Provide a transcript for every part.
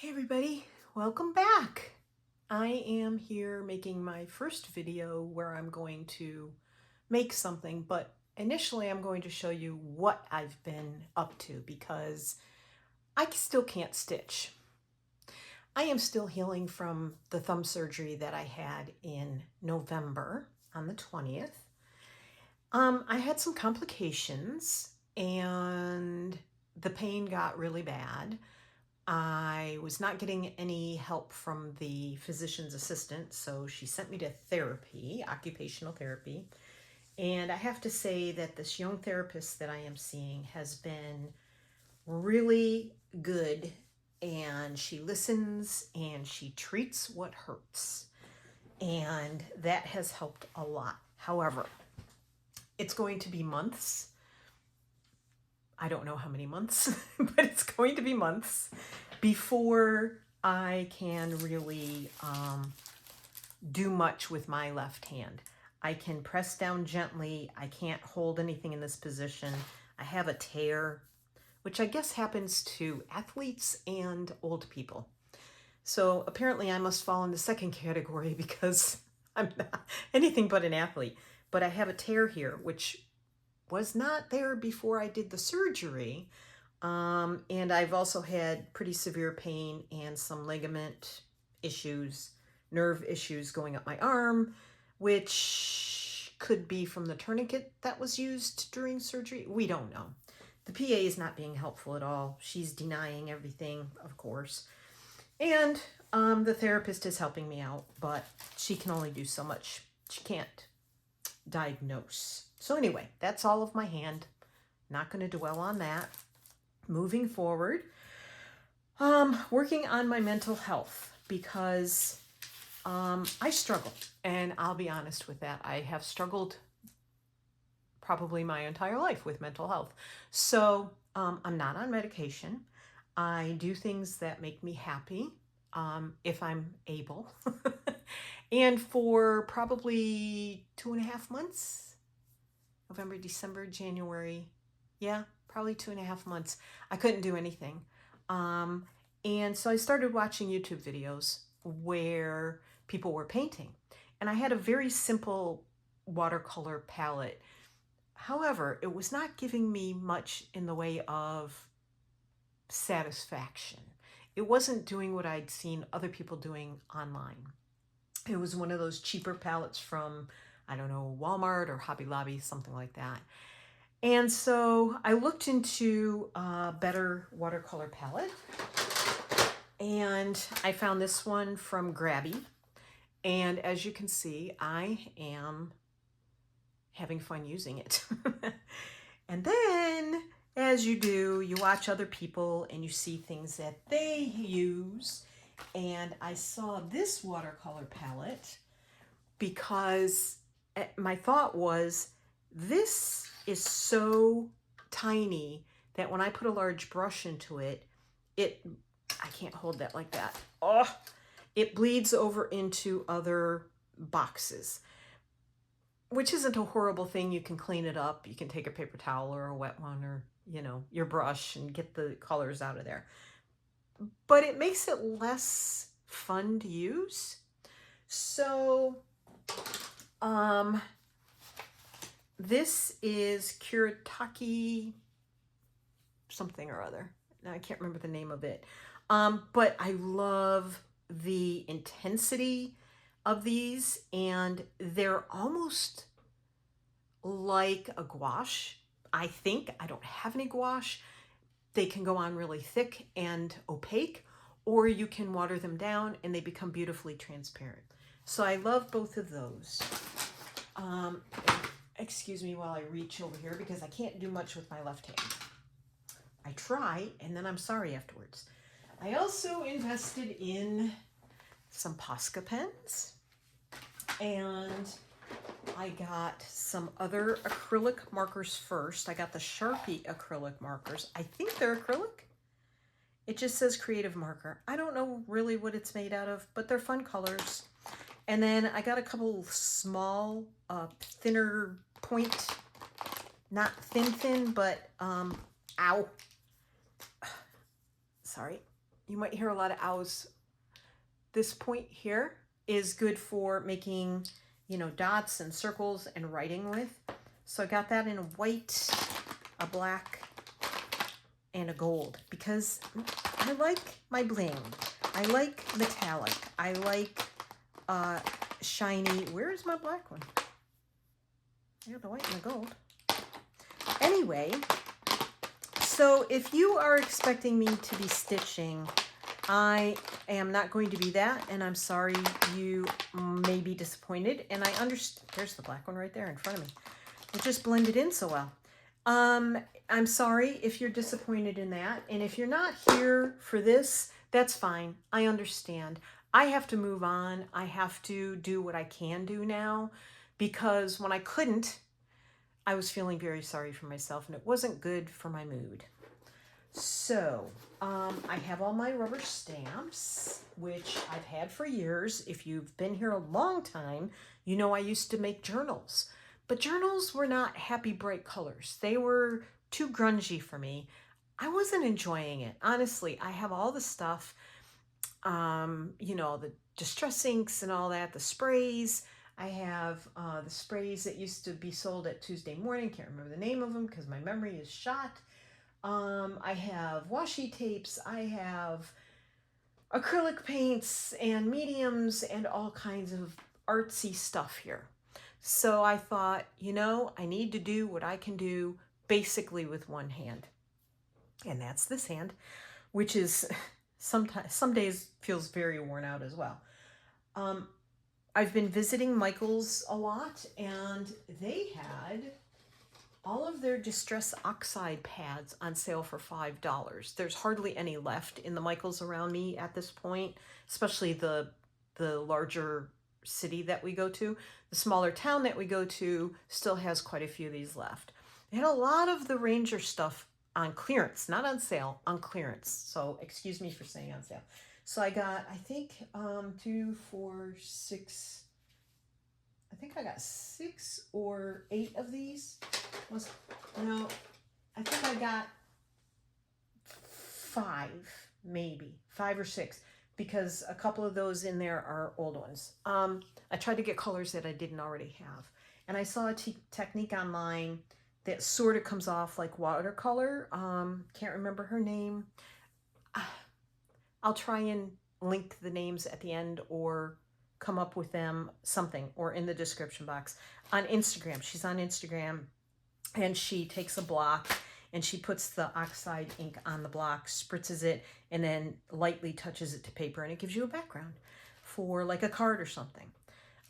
Hey everybody, welcome back. I am here making my first video where I'm going to make something, but initially I'm going to show you what I've been up to because I still can't stitch. I am still healing from the thumb surgery that I had in November on the 20th. I had some complications and the pain got really bad. I was not getting any help from the physician's assistant, so she sent me to therapy, occupational therapy. And I have to say that this young therapist that I am seeing has been really good, and she listens and she treats what hurts. And that has helped a lot. However, it's going to be months. I don't know how many months, but it's going to be months before I can really do much with my left hand. I can press down gently. I can't hold anything in this position. I have a tear, which I guess happens to athletes and old people. So apparently I must fall in the second category because I'm not anything but an athlete. But I have a tear here, which was not there before I did the surgery. And I've also had pretty severe pain and some ligament issues, nerve issues going up my arm, which could be from the tourniquet that was used during surgery. We don't know. The PA is not being helpful at all. She's denying everything, of course. And the therapist is helping me out, but she can only do so much. She can't diagnose. So anyway, that's all of my hand. Not going to dwell on that. Moving forward, working on my mental health because I struggle, and I'll be honest with that. I have struggled probably my entire life with mental health. So I'm not on medication. I do things that make me happy if I'm able. And for probably 2.5 months, November, December, January, yeah, probably 2.5 months, I couldn't do anything. And so I started watching YouTube videos where people were painting. And I had a very simple watercolor palette. However, it was not giving me much in the way of satisfaction. It wasn't doing what I'd seen other people doing online. It was one of those cheaper palettes from, I don't know, Walmart or Hobby Lobby, something like that. And so I looked into a better watercolor palette, and I found this one from Grabby. And as you can see, I am having fun using it. And then, as you do, you watch other people and you see things that they use. And I saw this watercolor palette because my thought was, this is so tiny that when I put a large brush into it, I can't hold that like that. Oh, it bleeds over into other boxes, which isn't a horrible thing. You can clean it up. You can take a paper towel or a wet one or, your brush and get the colors out of there. But it makes it less fun to use. So, this is Kuretake something or other. Now I can't remember the name of it. But I love the intensity of these, and they're almost like a gouache. I think I don't have any gouache. They can go on really thick and opaque, or you can water them down and they become beautifully transparent. So I love both of those. Excuse me while I reach over here because I can't do much with my left hand. I try, and then I'm sorry afterwards. I also invested in some Posca pens, and I got some other acrylic markers first. I got the Sharpie acrylic markers. I think they're acrylic. It just says creative marker. I don't know really what it's made out of, but they're fun colors. And then I got a couple small, thinner point, not thin, but, ow. Sorry. You might hear a lot of ows. This point here is good for making, you know, dots and circles and writing with. So I got that in a white, a black, and a gold because I like my bling. I like metallic. I like shiny. Where is my black one? I got the white and the gold. Anyway, so if you are expecting me to be stitching, I am not going to be that, and I'm sorry you may be disappointed. And I understand. There's the black one right there in front of me. It just blended in so well. I'm sorry if you're disappointed in that. And if you're not here for this, that's fine. I understand. I have to move on. I have to do what I can do now, because when I couldn't, I was feeling very sorry for myself, and it wasn't good for my mood. So I have all my rubber stamps, which I've had for years. If you've been here a long time, you know I used to make journals. But journals were not happy, bright colors. They were too grungy for me. I wasn't enjoying it. Honestly, I have all the stuff, you know, the distress inks and all that, the sprays. I have the sprays that used to be sold at Tuesday Morning. Can't remember the name of them because my memory is shot. I have washi tapes. I have acrylic paints and mediums and all kinds of artsy stuff here. So I thought, you know, I need to do what I can do basically with one hand. And that's this hand, which is sometimes, some days feels very worn out as well. I've been visiting Michael's a lot, and they had all of their Distress Oxide pads on sale for $5. There's hardly any left in the Michael's around me at this point, especially the larger city that we go to. The smaller town that we go to still has quite a few of these left. They had a lot of the Ranger stuff on clearance, not on sale, on clearance. So excuse me for saying on sale. So I got, I think, 2, 4, 6, I think I got 6 or 8 of these. No, I think I got 5, maybe 5 or 6, because a couple of those in there are old ones. I tried to get colors that I didn't already have. And I saw a technique online that sort of comes off like watercolor. Can't remember her name. I'll try and link the names at the end or come up with them something or in the description box. On Instagram, she's on Instagram, and she takes a block and she puts the oxide ink on the block, spritzes it, and then lightly touches it to paper, and it gives you a background for like a card or something.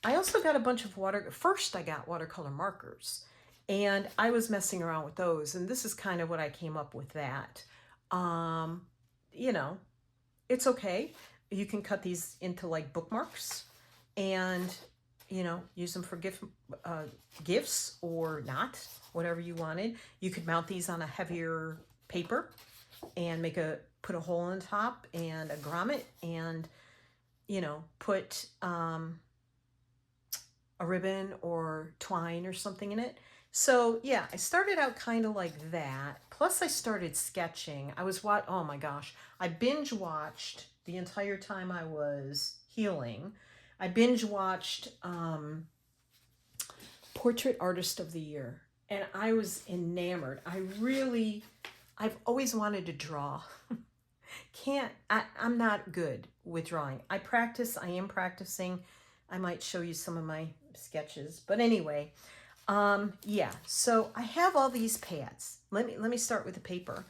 I also got a bunch of first I got watercolor markers, and I was messing around with those, and this is kind of what I came up with that. You know, it's okay. You can cut these into like bookmarks and, you know, use them for gifts or not, whatever you wanted. You could mount these on a heavier paper and put a hole in the top and a grommet and, you know, put a ribbon or twine or something in it. So yeah, I started out kind of like that. Plus I started sketching. Oh my gosh, I binge watched the entire time I was healing. I binge watched Portrait Artist of the Year, and I was enamored. I've always wanted to draw. I'm not good with drawing. I am practicing. I might show you some of my sketches, but anyway, yeah, so I have all these pads. Let me start with the paper.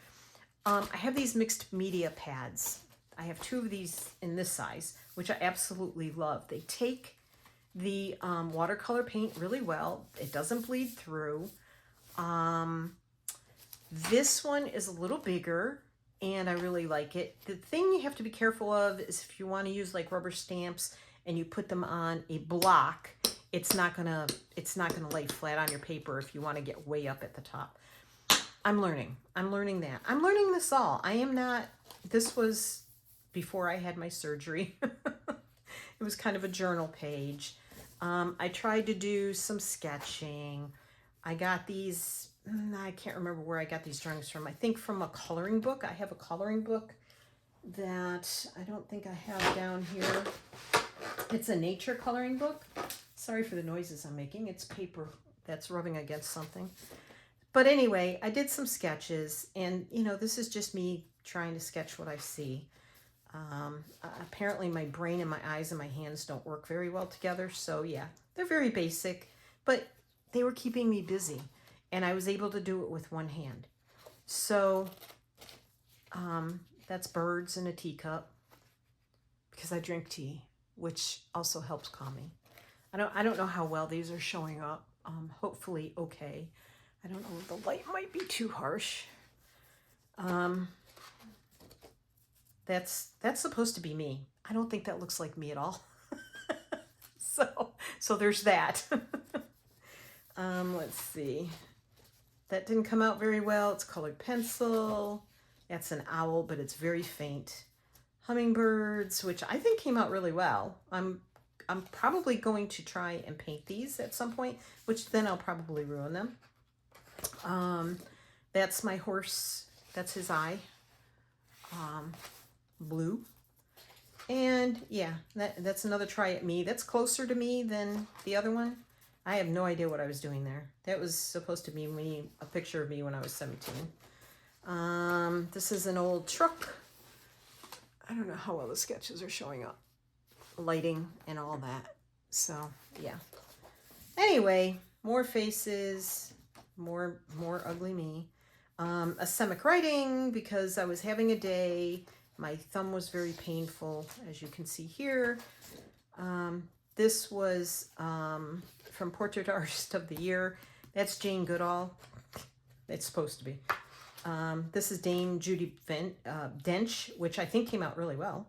I have these mixed media pads. I have 2 of these in this size, which I absolutely love. They take the watercolor paint really well. It doesn't bleed through. This one is a little bigger, and I really like it. The thing you have to be careful of is if you want to use like rubber stamps and you put them on a block, it's not gonna lay flat on your paper if you want to get way up at the top. I'm learning that. I'm learning this all. This was before I had my surgery. It was kind of a journal page. I tried to do some sketching. I got these, I can't remember where I got these drawings from. I think from a coloring book. I have a coloring book that I don't think I have down here. It's a nature coloring book. Sorry for the noises I'm making. It's paper that's rubbing against something. But anyway, I did some sketches, and you know, this is just me trying to sketch what I see. Apparently my brain and my eyes and my hands don't work very well together, so yeah, they're very basic, but they were keeping me busy, and I was able to do it with one hand. So that's birds in a teacup, because I drink tea, which also helps calm me. I don't know how well these are showing up. Hopefully okay. I don't know, the light might be too harsh. That's supposed to be me. I don't think that looks like me at all. So there's that. Let's see. That didn't come out very well. It's colored pencil. That's an owl, but it's very faint. Hummingbirds, which I think came out really well. I'm probably going to try and paint these at some point, which then I'll probably ruin them. That's my horse. That's his eye. Blue. And yeah, that's another try at me. That's closer to me than the other one. I have no idea what I was doing there. That was supposed to be me, a picture of me when I was 17. This is an old truck. I don't know how well the sketches are showing up. Lighting and all that. So yeah. Anyway, more faces, more ugly me. Asemic writing, because I was having a day. My thumb was very painful, as you can see here. This was from Portrait Artist of the Year. That's Jane Goodall. It's supposed to be. This is Dame Judi Dench, which I think came out really well.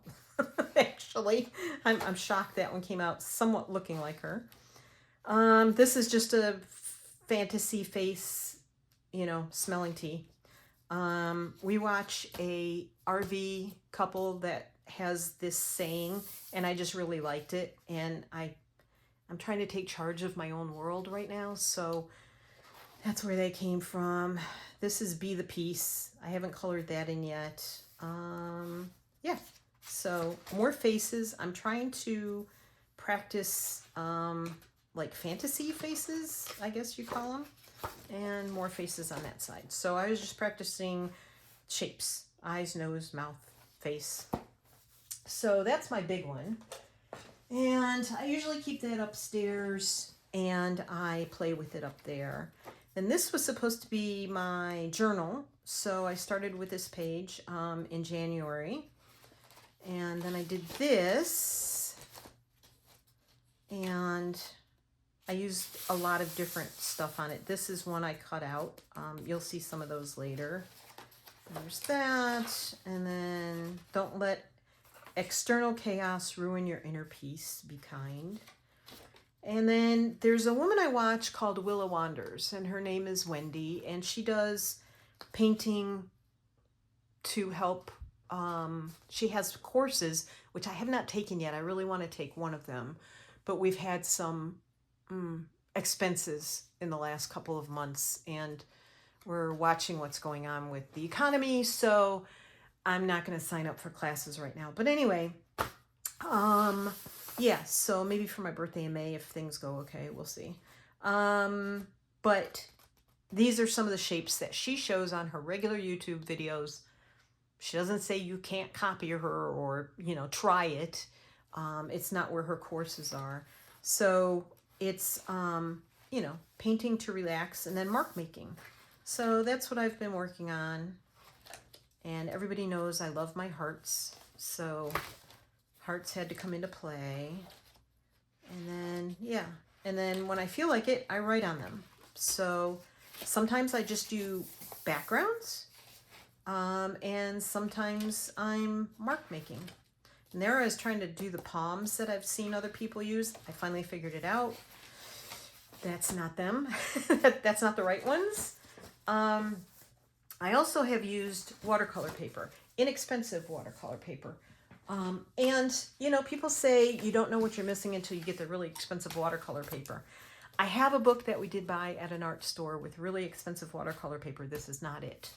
Actually, I'm shocked that one came out somewhat looking like her. This is just a fantasy face, you know, smelling tea. We watch a RV couple that has this saying, and I just really liked it, and I'm trying to take charge of my own world right now, so that's where they came from. This is Be the Peace. I haven't colored that in yet. Yeah, so more faces. I'm trying to practice like fantasy faces, I guess you call them, and more faces on that side. So I was just practicing shapes: eyes, nose, mouth, face. So that's my big one, and I usually keep that upstairs and I play with it up there. And this was supposed to be my journal, so I started with this page in January, and then I did this, and I used a lot of different stuff on it. This is one I cut out. You'll see some of those later. There's that. And then don't let external chaos ruin your inner peace. Be kind. And then there's a woman I watch called Willa Wanders, and her name is Wendy, and she does painting to help. She has courses, which I have not taken yet. I really want to take one of them, but we've had some expenses in the last couple of months, and we're watching what's going on with the economy, so I'm not going to sign up for classes right now. But anyway, yeah, so maybe for my birthday in May, if things go okay, we'll see. But these are some of the shapes that she shows on her regular YouTube videos. She doesn't say you can't copy her or, you know, try it. It's not where her courses are. So it's, you know, painting to relax, and then mark making. So that's what I've been working on. And everybody knows I love my hearts. So hearts had to come into play. And then, yeah. And then when I feel like it, I write on them. So sometimes I just do backgrounds. And sometimes I'm mark making. And there I was trying to do the palms that I've seen other people use. I finally figured it out. That's not them. That's not the right ones. I also have used watercolor paper, inexpensive watercolor paper. And, you know, people say you don't know what you're missing until you get the really expensive watercolor paper. I have a book that we did buy at an art store with really expensive watercolor paper. This is not it.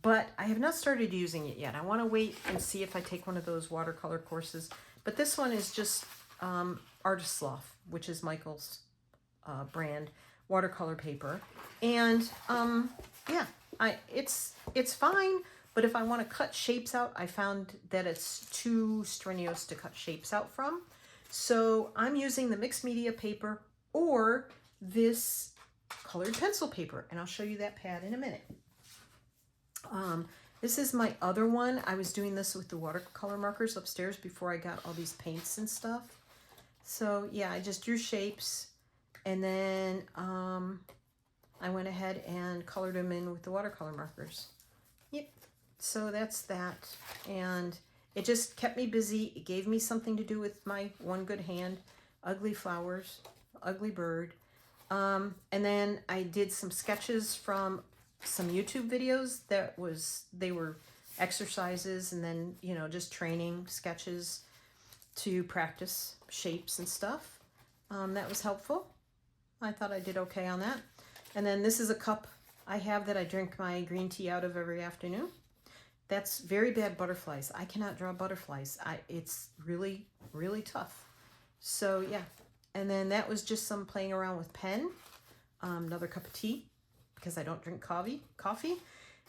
but I have not started using it yet. I want to wait and see if I take one of those watercolor courses. But this one is just Artist Sloth, which is Michael's brand watercolor paper. And yeah, it's fine. But if I want to cut shapes out, I found that it's too strenuous to cut shapes out from. So I'm using the mixed media paper or this colored pencil paper. And I'll show you that pad in a minute. This is my other one. I was doing this with the watercolor markers upstairs before I got all these paints and stuff. So yeah, I just drew shapes and then I went ahead and colored them in with the watercolor markers. Yep. So that's that. And it just kept me busy. It gave me something to do with my one good hand. Ugly flowers, ugly bird. And then I did some sketches from some YouTube videos they were exercises and then, you know, just training sketches to practice shapes and stuff. That was helpful. I thought I did okay on that. And then this is a cup I have that I drink my green tea out of every afternoon. That's very bad butterflies. I cannot draw butterflies. It's really, really tough. So yeah. And then that was just some playing around with pen. Another cup of tea, because I don't drink coffee.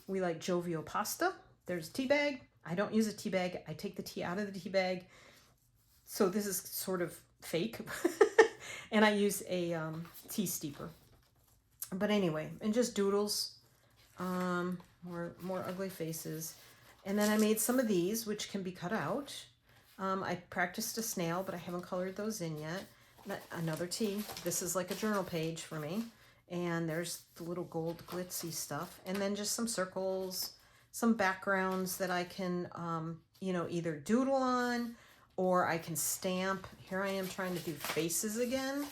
We like Jovial pasta. There's a tea bag. I don't use a tea bag. I take the tea out of the tea bag. So this is sort of fake. And I use a tea steeper. But anyway, and just doodles. More ugly faces. And then I made some of these, which can be cut out. I practiced a snail, but I haven't colored those in yet. Another tea. This is like a journal page for me. And there's the little gold glitzy stuff. And then just some circles, some backgrounds that I can, you know, either doodle on or I can stamp. Here I am trying to do faces again.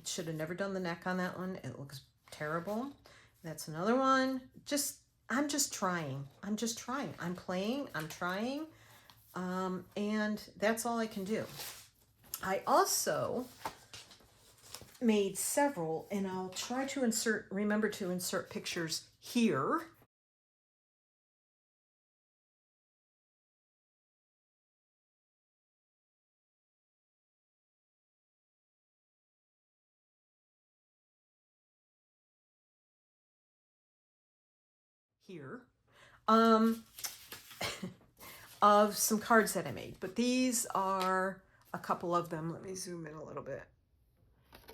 Should have never done the neck on that one. It looks terrible. That's another one. I'm just trying. I'm playing, I'm trying. And that's all I can do. I also made several, and I'll try to remember to insert pictures here. Of some cards that I made, but these are a couple of them. Let me zoom in a little bit.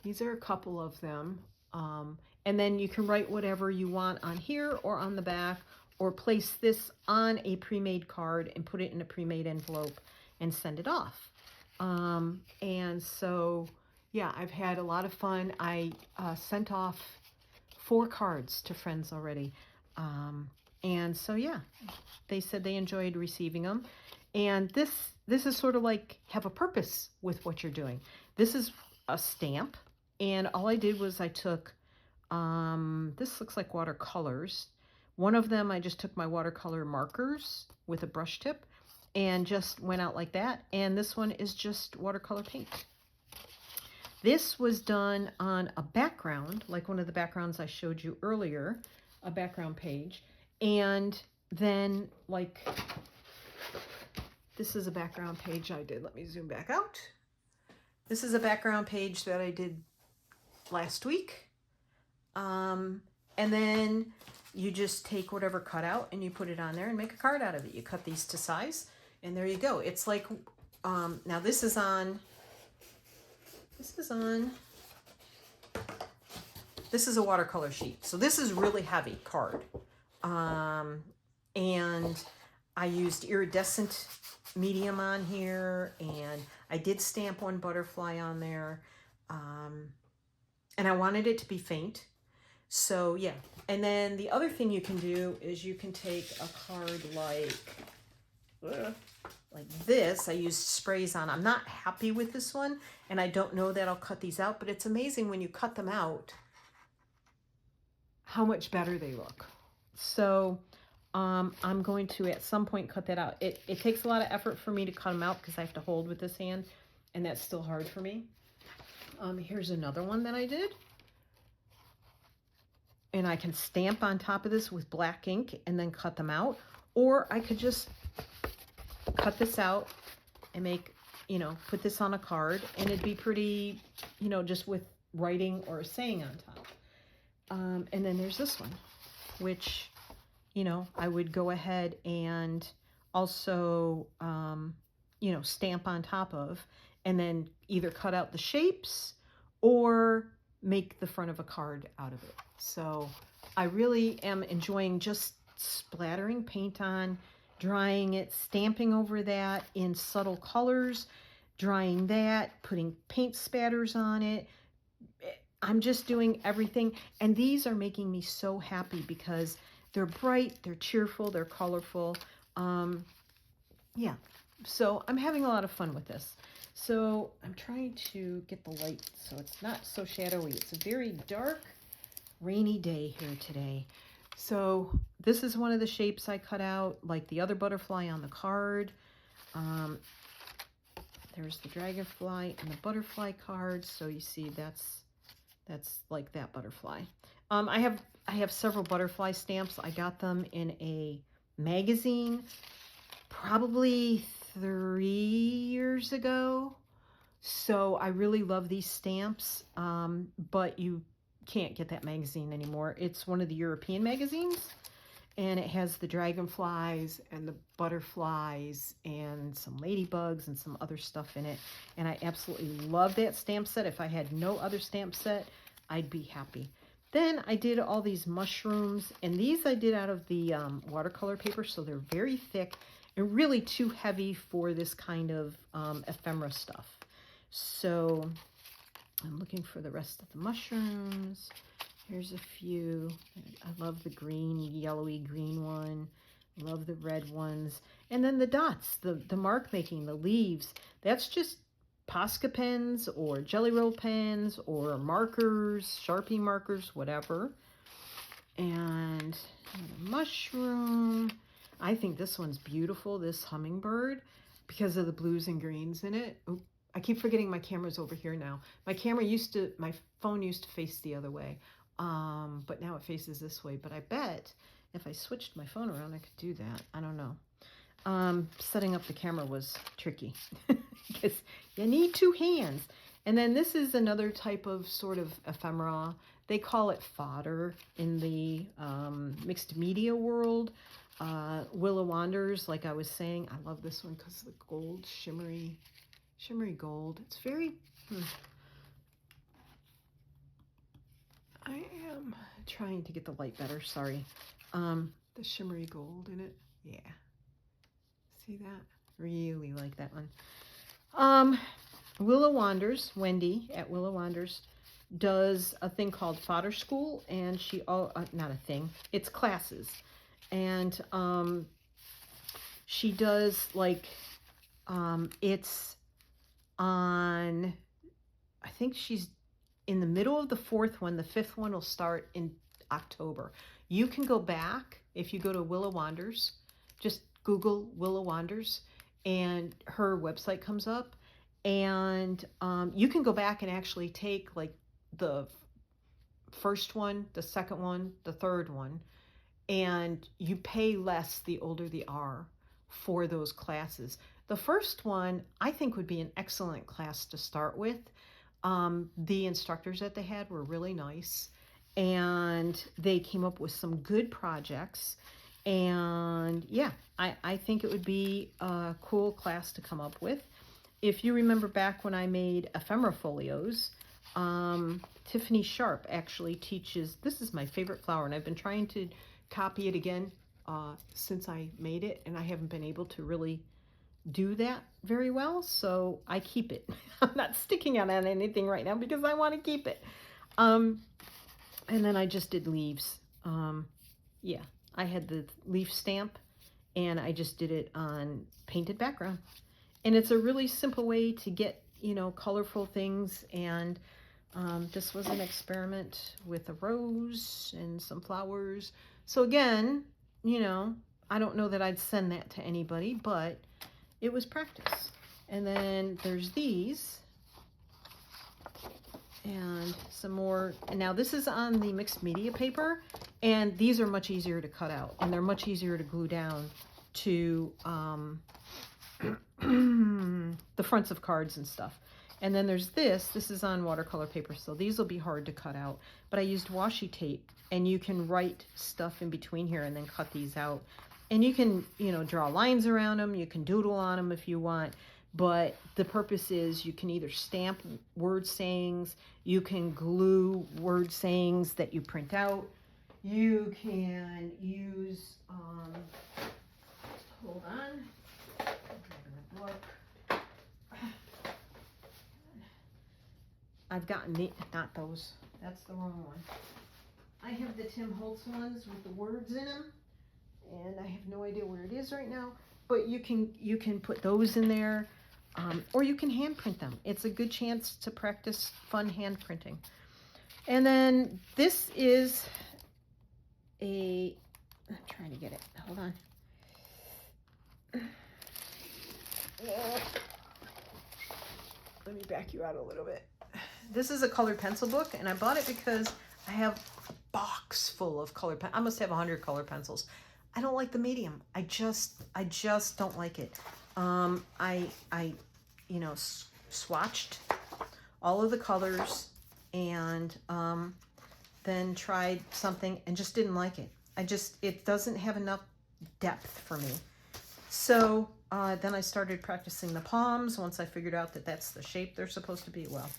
These are a couple of them. And then you can write whatever you want on here or on the back, or place this on a pre-made card and put it in a pre-made envelope and send it off. And so, yeah, I've had a lot of fun. I sent off 4 cards to friends already. And so, yeah, they said they enjoyed receiving them. And this is sort of like have a purpose with what you're doing. This is a stamp. And all I did was I took, this looks like watercolors. One of them, I just took my watercolor markers with a brush tip and just went out like that. And this one is just watercolor paint. This was done on a background, like one of the backgrounds I showed you earlier, a background page. And then, like, this is a background page I did. Let me zoom back out. This is a background page that I did last week. And then you just take whatever cutout and you put it on there and make a card out of it. You cut these to size and there you go. It's like, now this is a watercolor sheet. So this is really heavy card. And I used iridescent medium on here, and I did stamp one butterfly on there. And I wanted it to be faint. So yeah. And then the other thing you can do is you can take a card like this. I used sprays on. I'm not happy with this one, and I don't know that I'll cut these out, but it's amazing when you cut them out how much better they look. So I'm going to at some point cut that out. It takes a lot of effort for me to cut them out because I have to hold with this hand, and that's still hard for me. Here's another one that I did. and I can stamp on top of this with black ink and then cut them out. Or I could just cut this out and make, you know, put this on a card, and it'd be pretty, you know, just with writing or a saying on top. And then there's this one, which, you know, I would go ahead and also, you know, stamp on top of, and then either cut out the shapes or make the front of a card out of it. So I really am enjoying just splattering paint on, drying it, stamping over that in subtle colors, drying that, putting paint spatters on it. I'm just doing everything, and these are making me so happy because they're bright, they're cheerful, they're colorful. Yeah, so I'm having a lot of fun with this. So I'm trying to get the light so it's not so shadowy. It's a very dark, rainy day here today. So this is one of the shapes I cut out, like the other butterfly on the card. There's the dragonfly and the butterfly card. So you see that's like that butterfly. I have several butterfly stamps. I got them in a magazine probably 3 years ago. So I really love these stamps, but you can't get that magazine anymore. It's one of the European magazines, and it has the dragonflies and the butterflies and some ladybugs and some other stuff in it. And I absolutely love that stamp set. If I had no other stamp set, I'd be happy. Then I did all these mushrooms, and these I did out of the watercolor paper, so they're very thick and really too heavy for this kind of ephemera stuff. So I'm looking for the rest of the mushrooms. Here's a few. I love the green, yellowy green one. Love the red ones. And then the dots, the mark making, the leaves. That's just Posca pens or Jelly Roll pens or markers, Sharpie markers, whatever. And a mushroom. I think this one's beautiful, this hummingbird, because of the blues and greens in it. Oop, I keep forgetting my camera's over here now. My phone used to face the other way, but now it faces this way. But I bet if I switched my phone around, I could do that. I don't know. Setting up the camera was tricky because you need 2 hands. And then this is another type of sort of ephemera. They call it fodder in the mixed media world. Willow Wanders, like I was saying, I love this one because of the gold, shimmery gold. It's very, I am trying to get the light better, sorry. The shimmery gold in it, yeah. See that? Really like that one. Willow Wanders, Wendy at Willow Wanders, does a thing called Fodder School, and she, not a thing, it's classes. And she does like, it's on, I think she's in the middle of the 4th one. The 5th one will start in October. You can go back, if you go to Willow Wanders, just Google Willow Wanders, and her website comes up. And you can go back and actually take like the 1st one, the 2nd one, the 3rd one, and you pay less the older they are for those classes. The 1st one, I think, would be an excellent class to start with. The instructors that they had were really nice, and they came up with some good projects. And yeah, I think it would be a cool class to come up with. If you remember back when I made ephemera folios, Tiffany Sharp actually teaches, this is my favorite flower, and I've been trying to copy it again since I made it, and I haven't been able to really do that very well, so I keep it. I'm not sticking it on anything right now because I want to keep it. And then I just did leaves. Yeah, I had the leaf stamp, and I just did it on painted background. And it's a really simple way to get, you know, colorful things. And this was an experiment with a rose and some flowers. So again, you know, I don't know that I'd send that to anybody, but it was practice. And then there's these. And some more. And now this is on the mixed media paper, and these are much easier to cut out, and they're much easier to glue down to the fronts of cards and stuff. And then there's this is on watercolor paper, so these will be hard to cut out, but I used washi tape, and you can write stuff in between here and then cut these out. And you can, you know, draw lines around them, you can doodle on them if you want, but the purpose is you can either stamp word sayings, you can glue word sayings that you print out, you can use, hold on, I'm grabbing a book. I've gotten the, not those, that's the wrong one. I have the Tim Holtz ones with the words in them, and I have no idea where it is right now, but you can put those in there, or you can hand print them. It's a good chance to practice fun hand printing. And then this is a, I'm trying to get it, hold on. Let me back you out a little bit. This is a colored pencil book, and I bought it because I have a box full of colored I must have 100 colored pencils. I don't like the medium. I just don't like it. I you know, swatched all of the colors, and then tried something and just didn't like it. It doesn't have enough depth for me. So then I started practicing the palms once I figured out that that's the shape they're supposed to be. Well,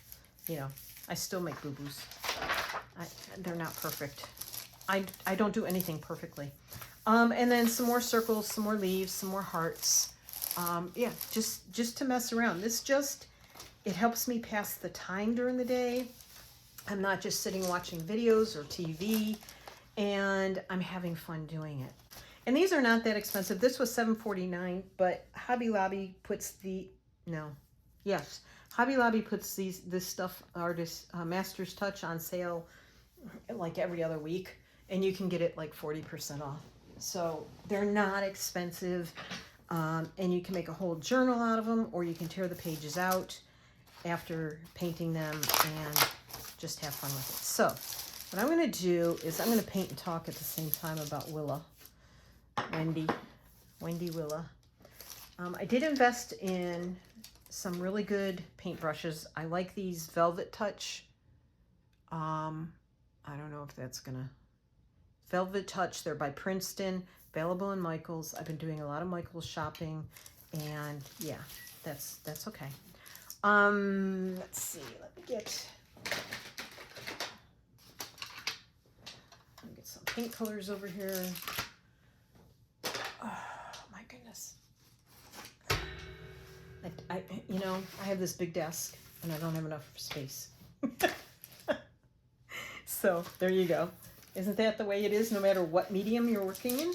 you know, I still make boo-boos. They're not perfect. I don't do anything perfectly. And then some more circles, some more leaves, some more hearts. Yeah, just to mess around. It helps me pass the time during the day. I'm not just sitting watching videos or TV, and I'm having fun doing it. And these are not that expensive. This was $7.49, but Hobby Lobby puts Hobby Lobby puts this stuff, Master's Touch, on sale like every other week, and you can get it like 40% off. So they're not expensive, and you can make a whole journal out of them, or you can tear the pages out after painting them and just have fun with it. So what I'm going to do is I'm going to paint and talk at the same time about Willa. Wendy Willa. I did invest in some really good paintbrushes. I like these Velvet Touch. I don't know if that's gonna... Velvet Touch, they're by Princeton, available in Michaels. I've been doing a lot of Michaels shopping, and yeah, that's okay. Let's see, let me get some paint colors over here. Oh my goodness. You know, I have this big desk and I don't have enough space. So there you go. Isn't that the way it is no matter what medium you're working in?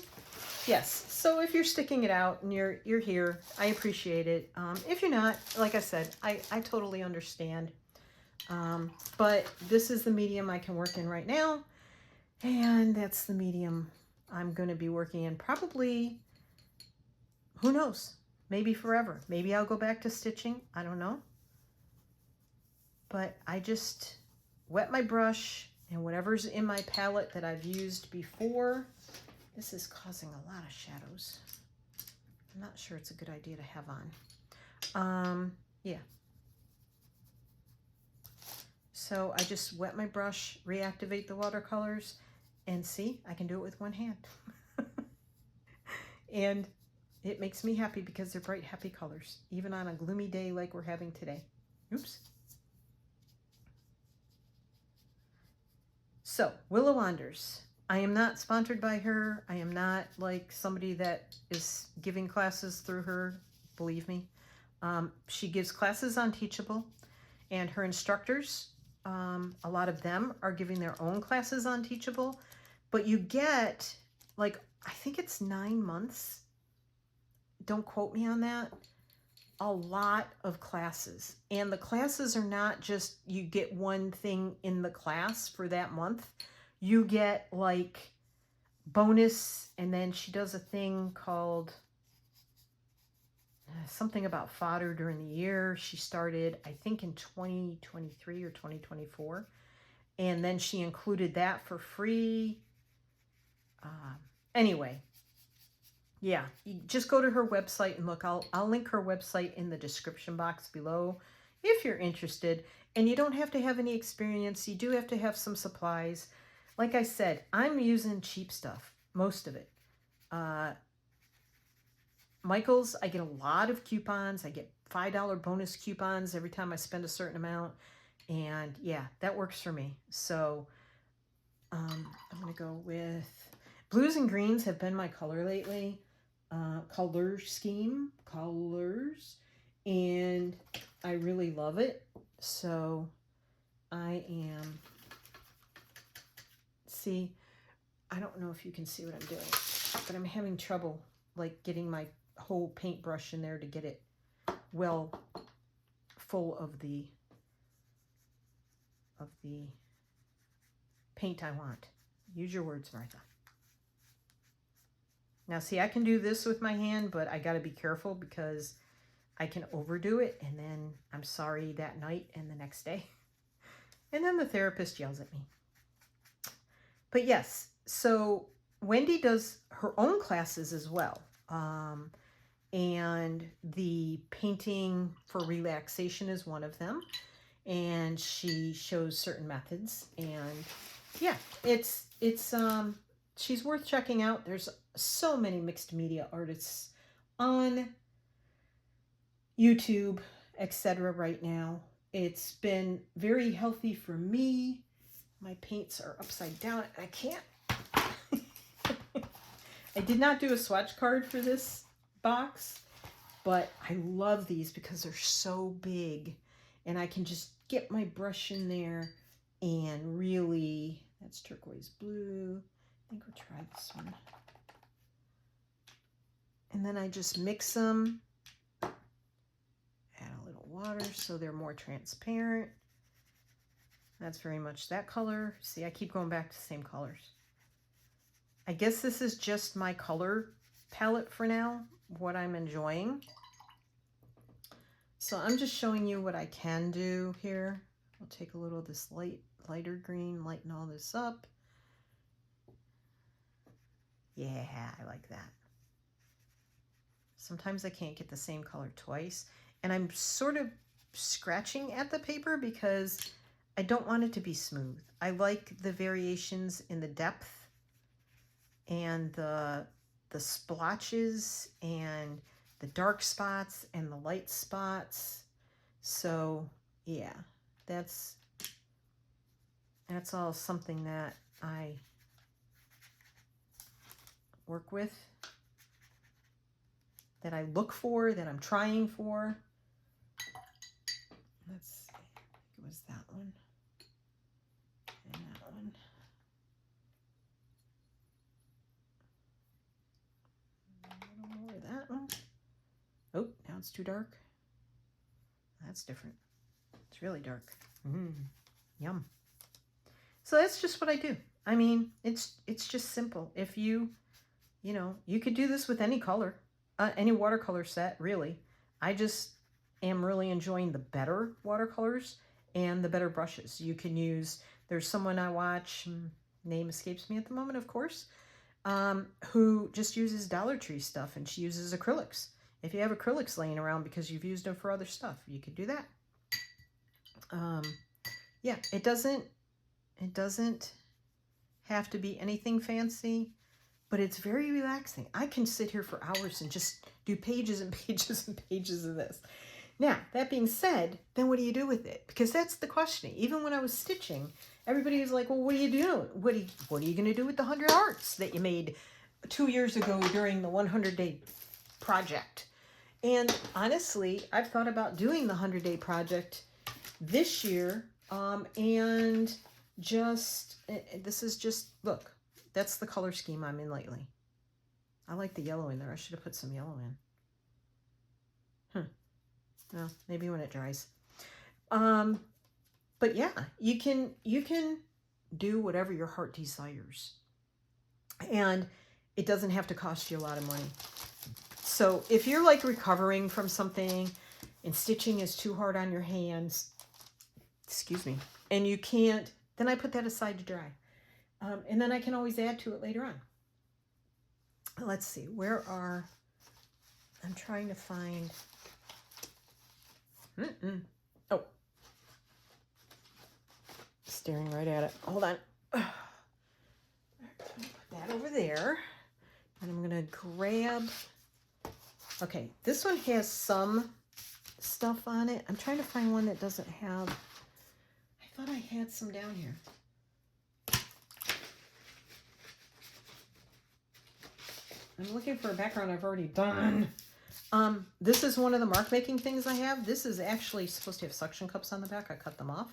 Yes. So if you're sticking it out and you're here, I appreciate it. If you're not, like I said, I totally understand. But this is the medium I can work in right now. And that's the medium I'm going to be working in probably, who knows, maybe forever. Maybe I'll go back to stitching. I don't know. But I just wet my brush, and whatever's in my palette that I've used before. This is causing a lot of shadows. I'm not sure it's a good idea to have on. Yeah. So I just wet my brush, reactivate the watercolors, and see, I can do it with one hand. And it makes me happy because they're bright, happy colors, even on a gloomy day like we're having today. Oops. So, Willa Wanders. I am not sponsored by her. I am not like somebody that is giving classes through her, believe me. She gives classes on Teachable, and her instructors, a lot of them are giving their own classes on Teachable, but you get, like, I think it's 9 months. Don't quote me on that. A lot of classes, and the classes are not just you get one thing in the class for that month. You get like bonus, and then she does a thing called something about fodder during the year. She started, I think, in 2023 or 2024. And then she included that for free. Anyway, yeah, you just go to her website and look. I'll link her website in the description box below if you're interested. And you don't have to have any experience. You do have to have some supplies. Like I said, I'm using cheap stuff, most of it. Michael's, I get a lot of coupons. I get $5 bonus coupons every time I spend a certain amount. And yeah, that works for me. So I'm going to go with blues and greens have been my color lately. Color scheme, colors. And I really love it. So I am, see, I don't know if you can see what I'm doing, but I'm having trouble like getting my whole paintbrush in there to get it well full of the paint I want. Use your words, Martha. Now see, I can do this with my hand, but I got to be careful because I can overdo it and then I'm sorry that night and the next day. And then the therapist yells at me. But yes, so Wendy does her own classes as well. And the painting for relaxation is one of them. And she shows certain methods. And yeah, she's worth checking out. There's so many mixed media artists on YouTube, etc. right now. It's been very healthy for me. My paints are upside down and I can't. I did not do a swatch card for this box, but I love these because they're so big and I can just get my brush in there and really, that's turquoise blue. I think we'll try this one. And then I just mix them, add a little water so they're more transparent. That's very much that color. See, I keep going back to the same colors. I guess this is just my color palette for now, what I'm enjoying. So I'm just showing you what I can do here. I'll take a little of this lighter green, lighten all this up. Yeah, I like that. Sometimes I can't get the same color twice. And I'm sort of scratching at the paper because I don't want it to be smooth. I like the variations in the depth and the splotches and the dark spots and the light spots. So yeah, that's all something that I work with, that I look for, that I'm trying for. Let's see, I think it was that one and that one. A little more of that one. Oh, now it's too dark. That's different. It's really dark. Yum. So that's just what I do. I mean, it's just simple. If you know, you could do this with any color, any watercolor set, really. I just am really enjoying the better watercolors and the better brushes. You can use, there's someone I watch, name escapes me at the moment, of course, who just uses Dollar Tree stuff, and she uses acrylics. If you have acrylics laying around because you've used them for other stuff, you could do that. Yeah, it doesn't have to be anything fancy, but it's very relaxing. I can sit here for hours and just do pages and pages and pages of this. Now, that being said, then what do you do with it? Because that's the question. Even when I was stitching, everybody was like, well, what do you do? What are you going to do with the 100 hearts that you made 2 years ago during the 100-day project? And honestly, I've thought about doing the 100-day project this year, and just, this is just, look, that's the color scheme I'm in lately. I like the yellow in there. I should have put some yellow in. Well, maybe when it dries. But yeah, you can do whatever your heart desires. And it doesn't have to cost you a lot of money. So if you're like recovering from something and stitching is too hard on your hands, excuse me, and you can't, then I put that aside to dry. And then I can always add to it later on. Let's see, I'm trying to find, oh, staring right at it. Hold on. Put that over there. And I'm gonna grab, okay, this one has some stuff on it. I'm trying to find one that doesn't have, I thought I had some down here. I'm looking for a background I've already done. This is one of the mark making things I have. This is actually supposed to have suction cups on the back. I cut them off.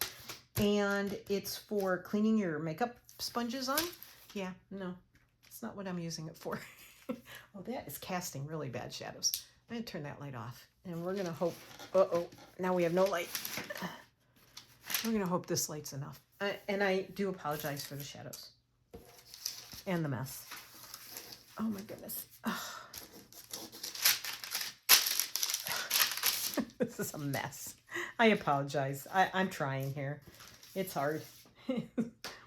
And it's for cleaning your makeup sponges on. Yeah, no, it's not what I'm using it for. Oh, that is casting really bad shadows. I'm going to turn that light off. And we're going to hope, uh-oh, now we have no light. We're going to hope this light's enough. And I do apologize for the shadows and the mess. Oh my goodness. Oh. This is a mess. I apologize. I'm trying here. It's hard.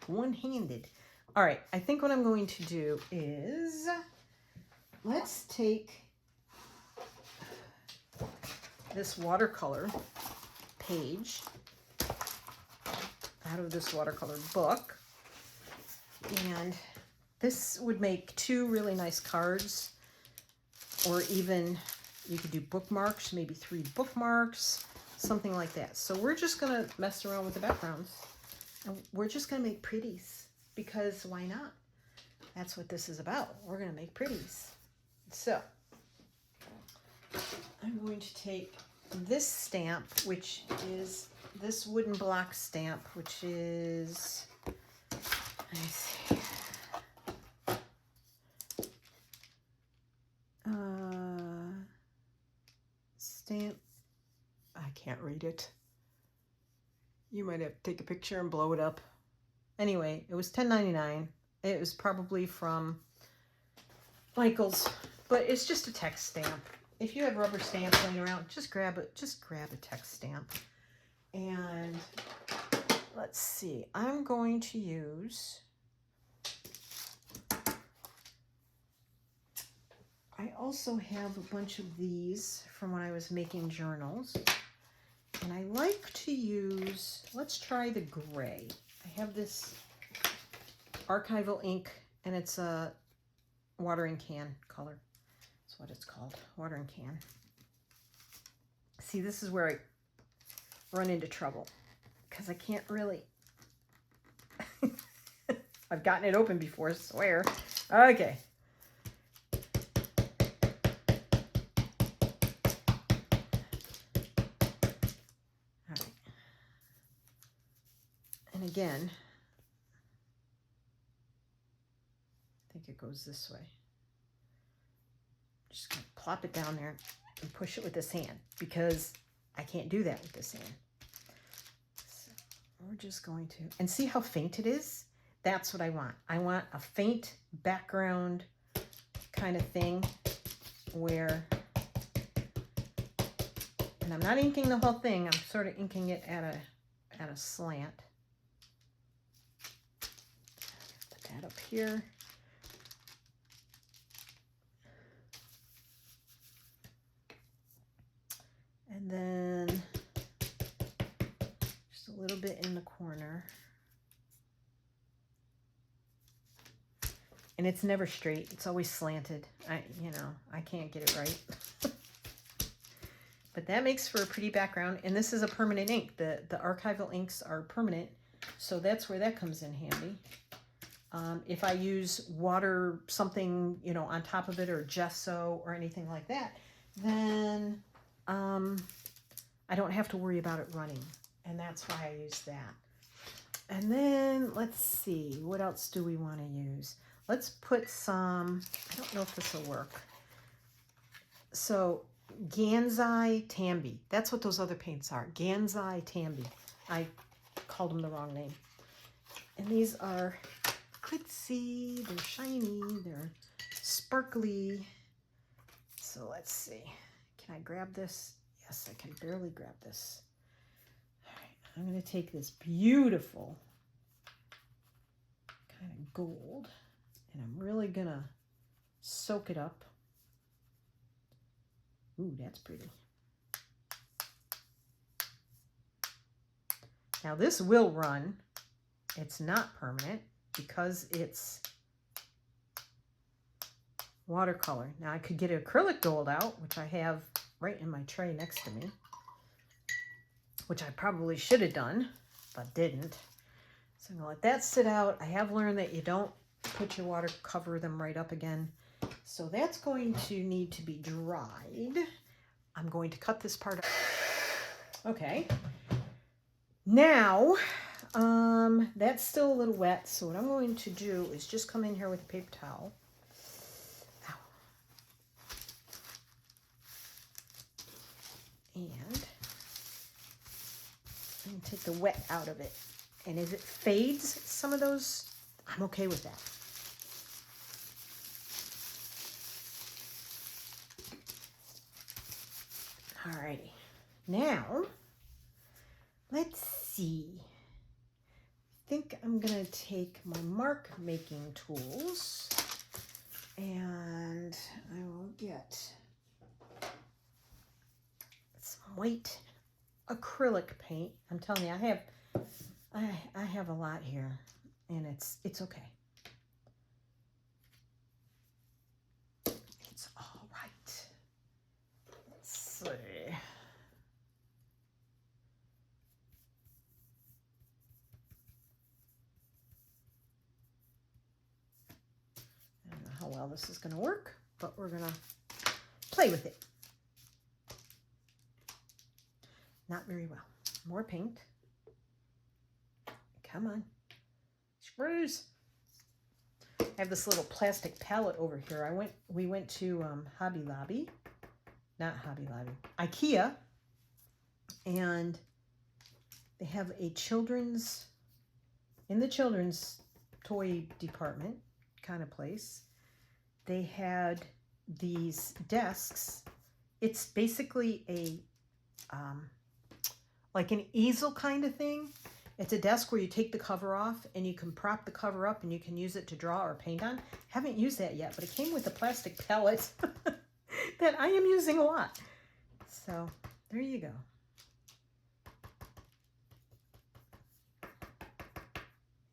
One-handed. All right. I think what I'm going to do is let's take this watercolor page out of this watercolor book, and this would make 2 really nice cards, or even you could do bookmarks, maybe 3 bookmarks, something like that. So we're just going to mess around with the backgrounds, and we're just going to make pretties, because why not? That's what this is about. We're going to make pretties. So I'm going to take this stamp, which is this wooden block stamp, which is, let me see, stamp, I can't read it. You might have to take a picture and blow it up. Anyway, it was $10.99. It was probably from Michael's, but it's just a text stamp. If you have rubber stamps laying around, just grab a text stamp. And let's see, I'm going to use, I also have a bunch of these from when I was making journals. And I like to use, let's try the gray. I have this archival ink, and it's a watering can color. That's what it's called, watering can. See, this is where I run into trouble, because I can't really, I've gotten it open before, I swear. Okay. And again, I think it goes this way. Just gonna plop it down there and push it with this hand, because I can't do that with this hand. So we're just going to, and see how faint it is? That's what I want. I want a faint background kind of thing where, and I'm not inking the whole thing, I'm sort of inking it at a slant. Put that up here. And then just a little bit in the corner. And it's never straight, it's always slanted. I can't get it right. But that makes for a pretty background, and this is a permanent ink. The archival inks are permanent, so that's where that comes in handy. If I use water, something, on top of it, or gesso or anything like that, then I don't have to worry about it running, and that's why I use that. And then let's see, what else do we want to use? Let's put some, I don't know if this will work. So Gansai Tambi, that's what those other paints are, Gansai Tambi. I called them the wrong name. And these are glitzy, they're shiny, they're sparkly. So let's see. Can I grab this? Yes, I can barely grab this. All right, I'm going to take this beautiful kind of gold, and I'm really going to soak it up. Ooh, that's pretty. Now this will run. It's not permanent because it's watercolor. Now I could get acrylic gold out, which I have right in my tray next to me, which I probably should have done, but didn't. So I'm gonna let that sit out. I have learned that you don't put your water, cover them right up again. So that's going to need to be dried. I'm going to cut this part out. Okay. Now, that's still a little wet. So what I'm going to do is just come in here with a paper towel. Ow. And I'm going to take the wet out of it. And if it fades some of those, I'm okay with that. Alrighty. Now, let's see. I think I'm going to take my mark making tools and I will get some white acrylic paint. I'm telling you, I have a lot here, and it's okay. It's all right. Let's see. I don't know how well this is going to work, but we're going to play with it. Not very well. More paint. Come on. Screws. I have this little plastic palette over here. We went to Hobby Lobby. Not Hobby Lobby. IKEA. And they have a in the children's toy department kind of place. They had these desks. It's basically a like an easel kind of thing. It's a desk where you take the cover off and you can prop the cover up and you can use it to draw or paint on. Haven't used that yet, but it came with a plastic palette that I am using a lot. So there you go.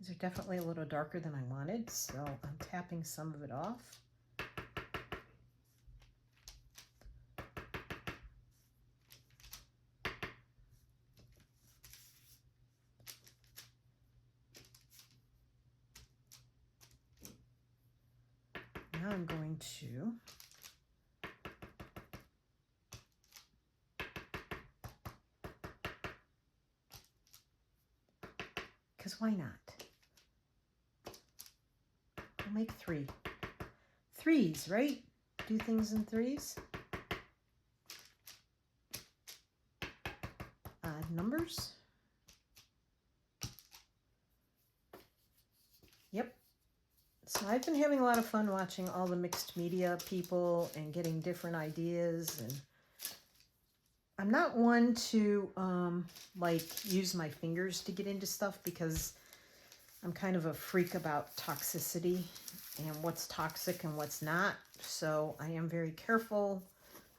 These are definitely a little darker than I wanted, so I'm tapping some of it off. Now I'm going to because why not? We'll make three. Threes, right? Do things in threes. Odd numbers. Yep. So I've been having a lot of fun watching all the mixed media people and getting different ideas, and I'm not one to like use my fingers to get into stuff because I'm kind of a freak about toxicity and what's toxic and what's not. So I am very careful.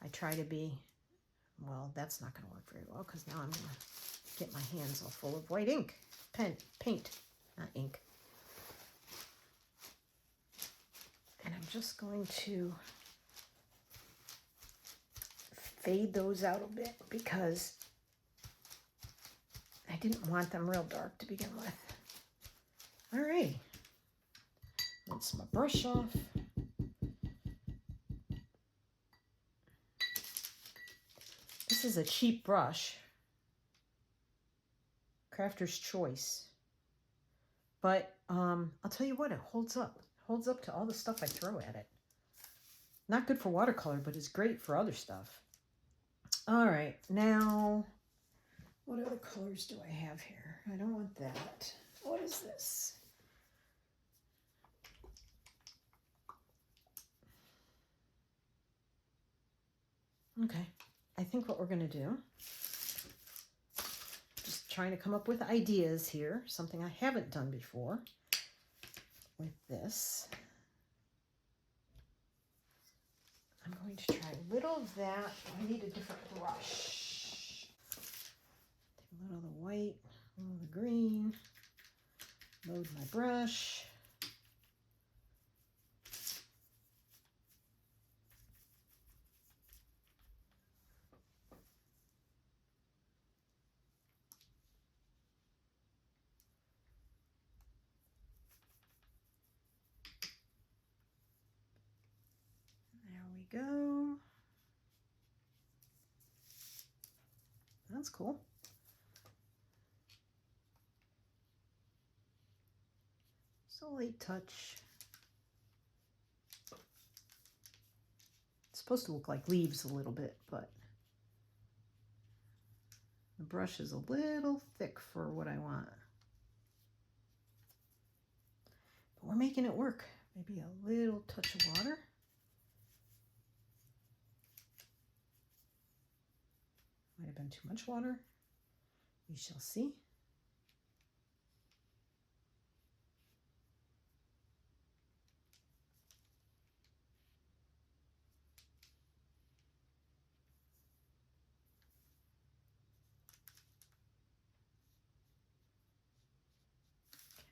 I try to be, well, that's not going to work very well because now I'm going to get my hands all full of white ink. Paint, not ink. And I'm just going to fade those out a bit because I didn't want them real dark to begin with. All right. Rinse my brush off. This is a cheap brush. Crafter's Choice. But I'll tell you what, it holds up. Holds up to all the stuff I throw at it. Not good for watercolor, but it's great for other stuff. All right, now, what other colors do I have here? I don't want that. What is this? Okay, I think what we're going to do, just trying to come up with ideas here, something I haven't done before with this. I'm going to try a little of that. I need a different brush. Take a little of the white, a little of the green, load my brush. There we go. That's cool. Just a light touch. It's supposed to look like leaves a little bit, but the brush is a little thick for what I want. But we're making it work. Maybe a little touch of water. Might have been too much water. We shall see.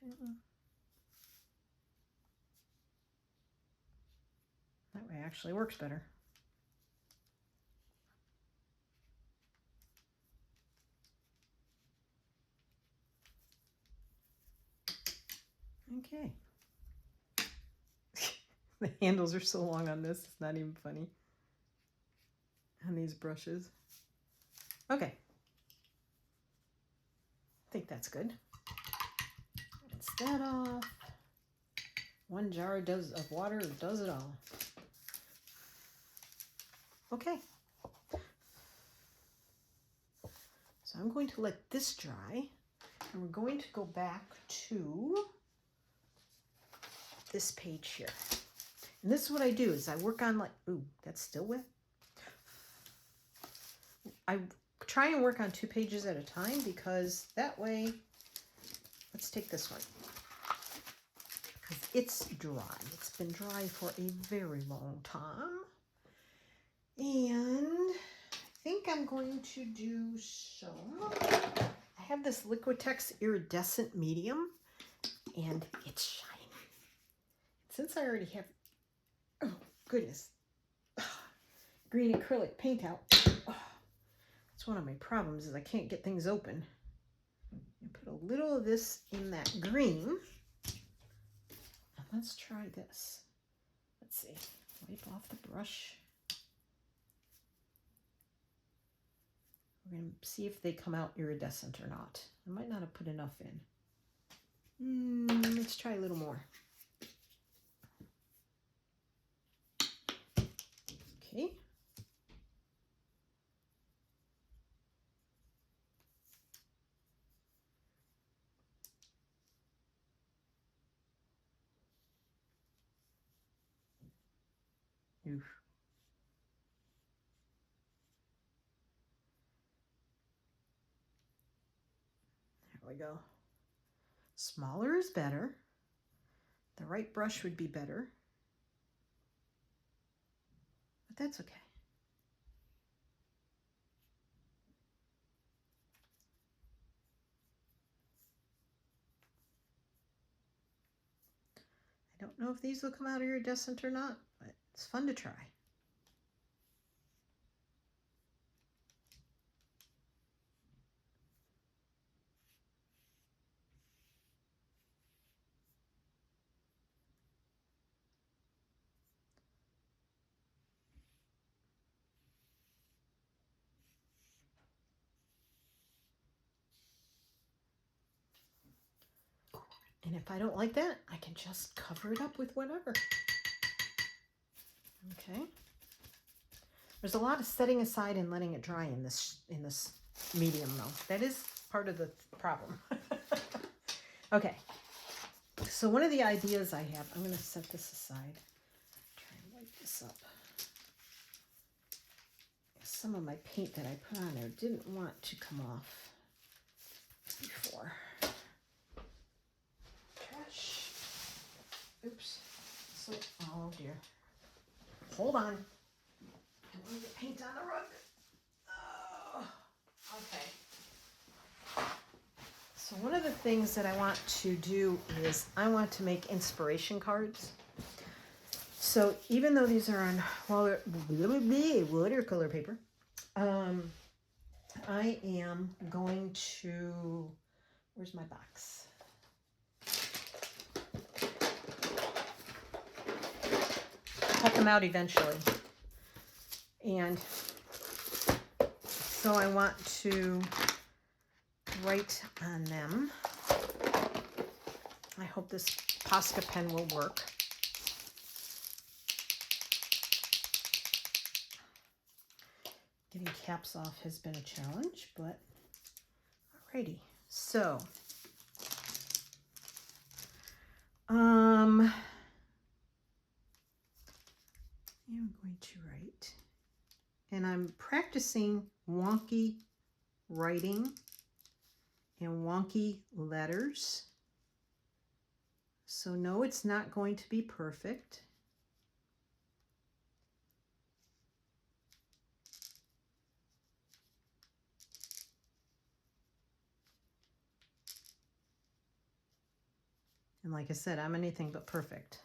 Okay. That way actually works better. Okay. The handles are so long on this, it's not even funny. On these brushes. Okay. I think that's good. Rinse that off. One jar of water does it all. Okay. So I'm going to let this dry, and we're going to go back to this page here. And this is what I do, is I work on like, ooh, that's still wet. I try and work on 2 pages at a time, because that way, let's take this one. Because it's dry. It's been dry for a very long time. And I think I'm going to do some, I have this Liquitex iridescent medium, and it's shiny. Since I already have, oh goodness, green acrylic paint out, that's one of my problems, is I can't get things open. I put a little of this in that green. And let's try this. Let's see, wipe off the brush. We're going to see if they come out iridescent or not. I might not have put enough in. Let's try a little more. Okay. Oof. There we go. Smaller is better. The right brush would be better. But that's okay. I don't know if these will come out iridescent or not, but it's fun to try. And if I don't like that, I can just cover it up with whatever. Okay. There's a lot of setting aside and letting it dry in this medium though. That is part of the problem. Okay. So one of the ideas I have, I'm going to set this aside. Try and wipe this up. some of my paint that I put on there didn't want to come off before. Trash. Oops. So, oh dear. Hold on. I don't want to get paint on the rug. Oh, okay. So one of the things that I want to do is I want to make inspiration cards. So even though these are on watercolor paper, I am going to, where's my box? Cut them out eventually. And so I want to write on them. I hope this Posca pen will work. Getting caps off has been a challenge, but alrighty. So, I'm going to write, and I'm practicing wonky writing and wonky letters. So no, it's not going to be perfect. And like I said, I'm anything but perfect.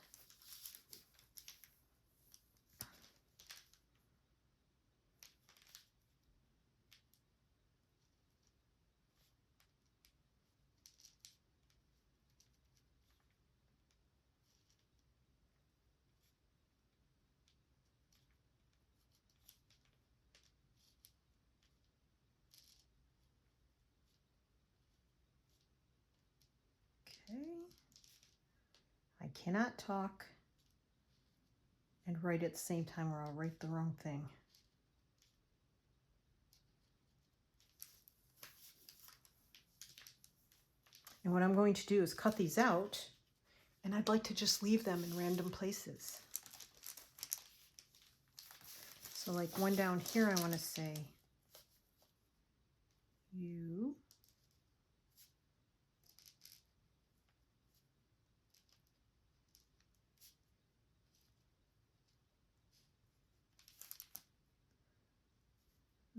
Okay. I cannot talk and write at the same time or I'll write the wrong thing. And what I'm going to do is cut these out, and I'd like to just leave them in random places. So like one down here, I want to say, you.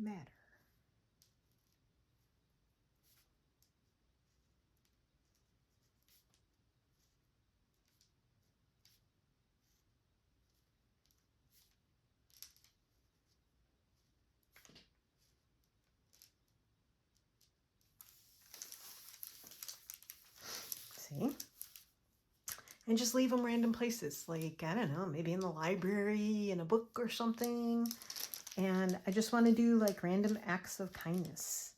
Matter. See? And just leave them random places, like, I don't know, maybe in the library, in a book or something. And I just want to do like random acts of kindness.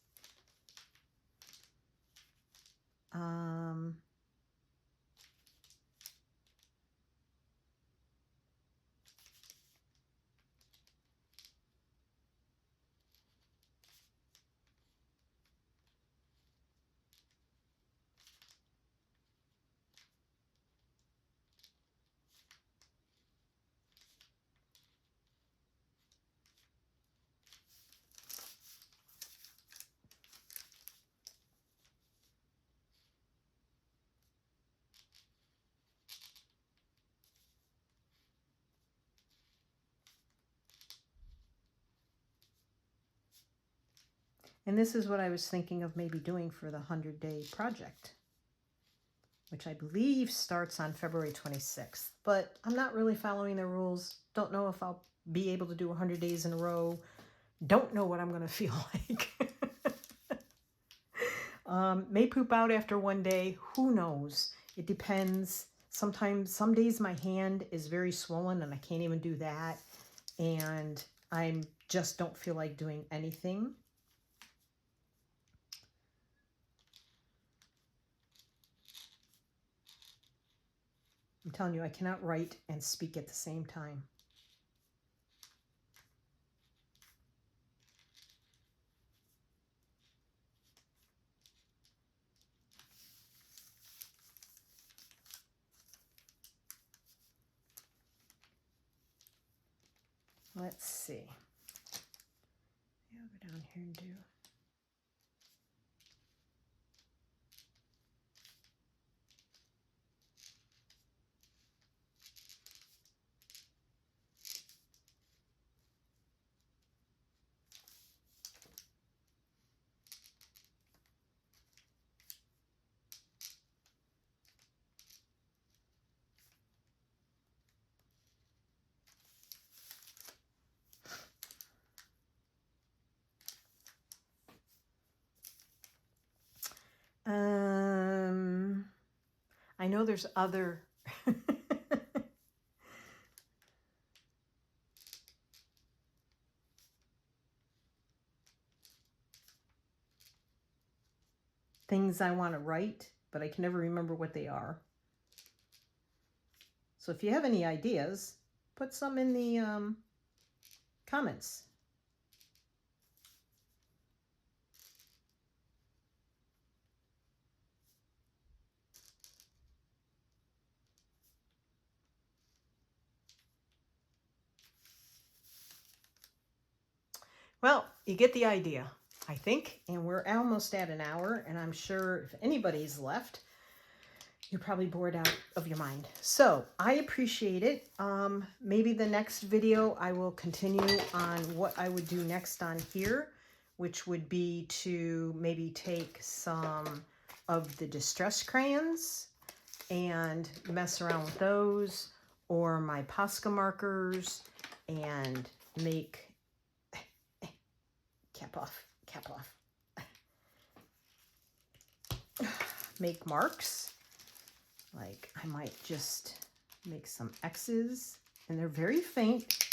And this is what I was thinking of maybe doing for the 100-day project, which I believe starts on February 26th. But I'm not really following the rules. Don't know if I'll be able to do 100 days in a row. Don't know what I'm going to feel like. May poop out after one day. Who knows? It depends. Sometimes, some days my hand is very swollen and I can't even do that. And I just don't feel like doing anything. I'm telling you, I cannot write and speak at the same time. Let's see. hairdo. I know there's other things I want to write, but I can never remember what they are. So if you have any ideas, put some in the comments. Well, you get the idea, I think, and we're almost at an hour, and I'm sure if anybody's left, you're probably bored out of your mind. So I appreciate it. Maybe the next video I will continue on what I would do next on here, which would be to maybe take some of the distress crayons and mess around with those, or my Posca markers, and make cap off. Make marks. Like I might just make some X's, and they're very faint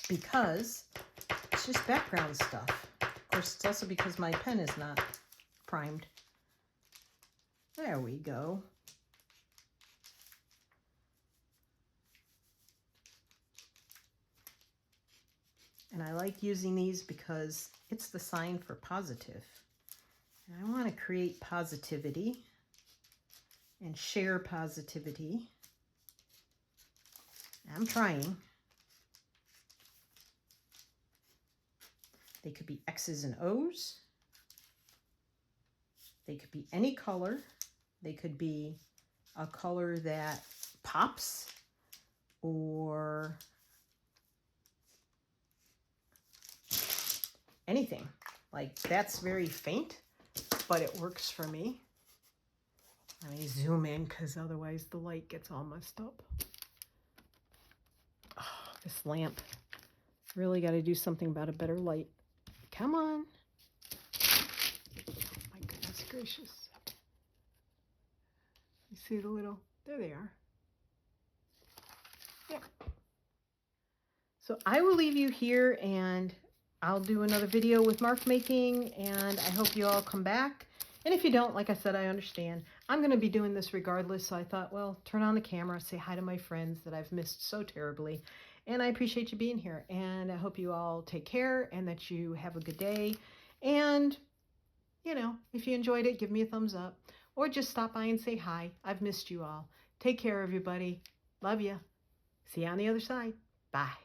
because it's just background stuff. Of course, it's also because my pen is not primed. There we go. And I like using these because it's the sign for positive. And I want to create positivity and share positivity. I'm trying. They could be X's and O's. They could be any color. They could be a color that pops, or anything. Like, that's very faint, but it works for me. Let me zoom in because otherwise the light gets all messed up. Oh, this lamp. Really got to do something about a better light. Come on. Oh my goodness gracious. You see the little, there they are. Yeah. So I will leave you here, and I'll do another video with mark making, and I hope you all come back. And if you don't, like I said, I understand. I'm going to be doing this regardless, so I thought, well, turn on the camera, say hi to my friends that I've missed so terribly. And I appreciate you being here, and I hope you all take care and that you have a good day. And, you know, if you enjoyed it, give me a thumbs up, or just stop by and say hi. I've missed you all. Take care, everybody. Love you. See you on the other side. Bye.